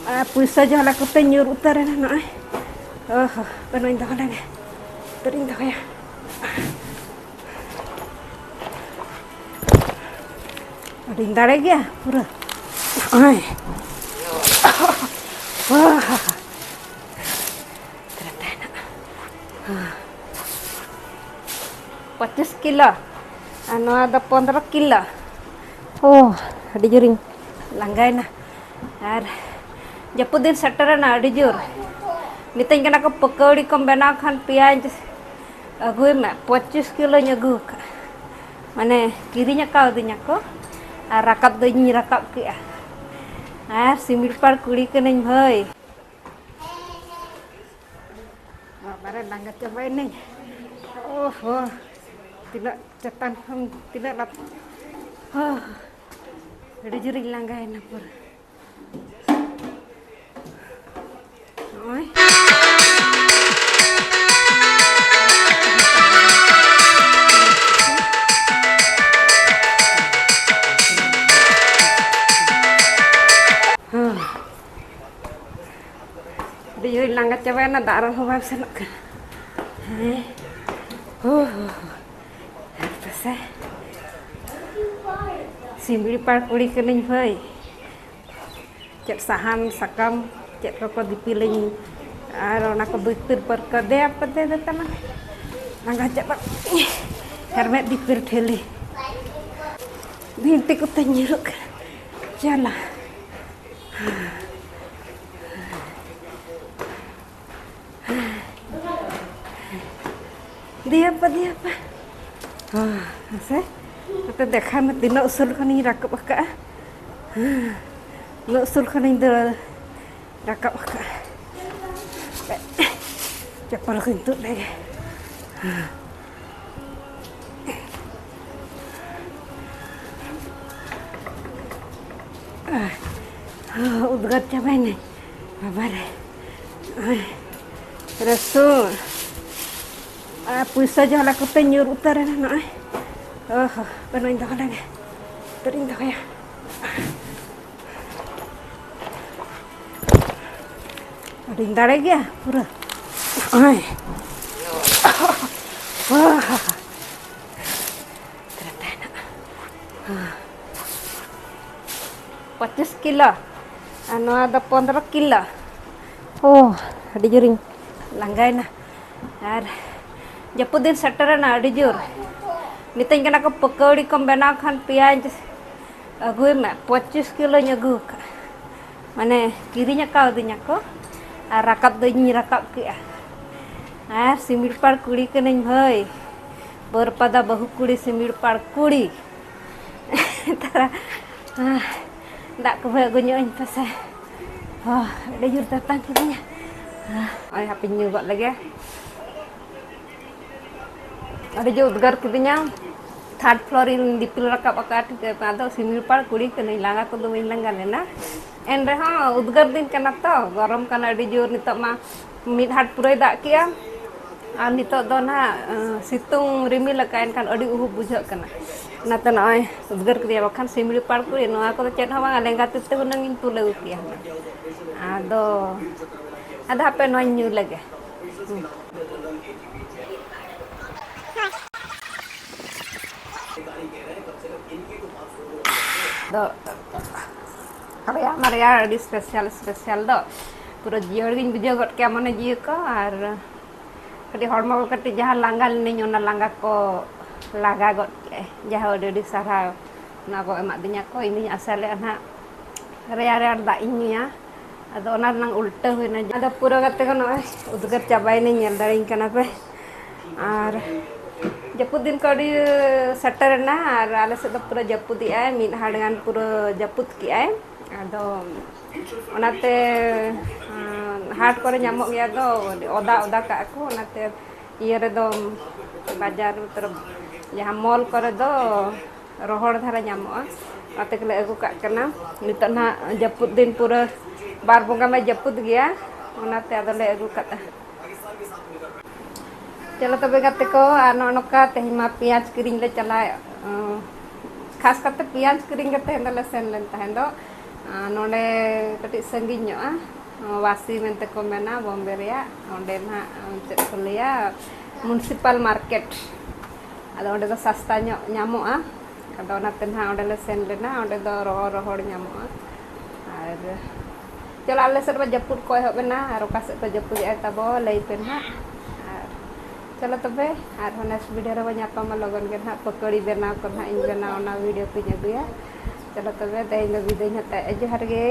पैसा जहाँ कुत्ते nyur utar ना नॉय ओह पेनों इंदा लगे तेरी इंदा क्या अरे इंदा लग गया पूरा आए वाह 25 kilo anu ada 15 kilo oh ada juring langgai na ar Japudin seteran ada jur mitain kena ko pakodi ko bena khan piyaj agui ma 25 kilo nyagu mane kirinya kau dinya ko ar rakap doi rakap ki ar simil par kuri kening bhai bare langgat coba ini oh tidak cetan tidak lap ada juring langgai na pur oi ada juring langgat coba na darah hubab senok Terus simbil par kuri kening bhai cek sahan sakam cek rokok dipiling ar ona ko bitir par kade apa te tanah langga cepat hermet dipir theli binti ko tanyuruk jala dia apa saya kita देखा में तीनों उसल खनी रकब का लो उसल खनी दर रकब का चप्पल किंतु लगे उद्गत चाहे नहीं बाबर रसूल पैसा जहाँ कुत्ते nyur utar ना नॉय ओह पेनों इंदा लगे तेरी इंदा क्या अरे इंदा लग गया पूरा आए वाह 25 kilo anu ada 15 kilo oh ada juring langgai na ar Japudin seteran ada jur mitain kena ko pakodi ko bena khan piyaj agui ma 25 kilo nyagu mane kirinya kau dinya ko ar rakap doi rakap ki ar simil par kuri kening bhai berpada bahu kuri simil par kuri tara dak ko bhai gunyo in pasa ada jur datang kirinya ai happy new got lagi ada जो उद्गार कितने third floor इन दीपिल रखा पकाट के पादो simile पार कुड़ी के नहीं लगा को दो मिल लगा लेना एंड हाँ उद्गार दिन करना तो गरम करना अड़ी जोर नितो मा मिड हाट पूरे दाग किया और नितो दो ना सितुंग रिमिल लगाइन kan अड़ी उहु बुझक करना ना तो ना उद्गार किया बखान सिमिल पार कुड़ी नोआ को चेन हवा लेंगा तिते हुनंग इन तुले किया आदो पे नोआ न्यू लगे do Maria di spesial do pura jior gin bujo got ke mane ji ko ar kadi hormo ko kati jahan langgal ni nyona langga ko laga got jaho de di sarau na ko emak dinya ko ini asale ana rea da ini ya ado onar nang ulta hoina ada pura gate ko noy udgar chabai ni nyel daring kana pe ar Japudin kadi setter na ar ala se do pura Japudi ay min hadangan pura Japud ki ay ado onate hat kore nyamok ya do oda ka aku onate iya re do bajar terus jaha mall kore do rohor dhara nyamok ate kele aku ka kana nitok na Japudin pura bar bonga ma Japud gya onate ado le aku kata चलो तबे गाते को नोका तेहिमा पियाज किरिंग ले चला खास करते पियाज किरिंग गते हेंदले सेन लेन तहें दो नोडे कटी संगी वासी मेंते को मेना बॉम्बे रिया ओंडे ना चेक को लिया म्युनिसिपल मार्केट अदो ओंडे दो सस्ता ᱧᱟᱢᱚᱜᱼᱟ अदो ओनाते ना ओंडे ले सेन लेना ओंडे दो रोहड़ ᱧᱟᱢᱚᱜᱼᱟ और चलो आले सेट जपुद को एहब ना और ओका सेट को जपुद तबो लई पे ना चलो तबे और नेक्स्ट वीडियो रे ᱧᱟᱯᱟᱢᱟ लगन के ना पकड़ी बनाव को ना इन बनाव ना वीडियो पे अगुया चलो तबे तेज विदाई हता जोहार गे।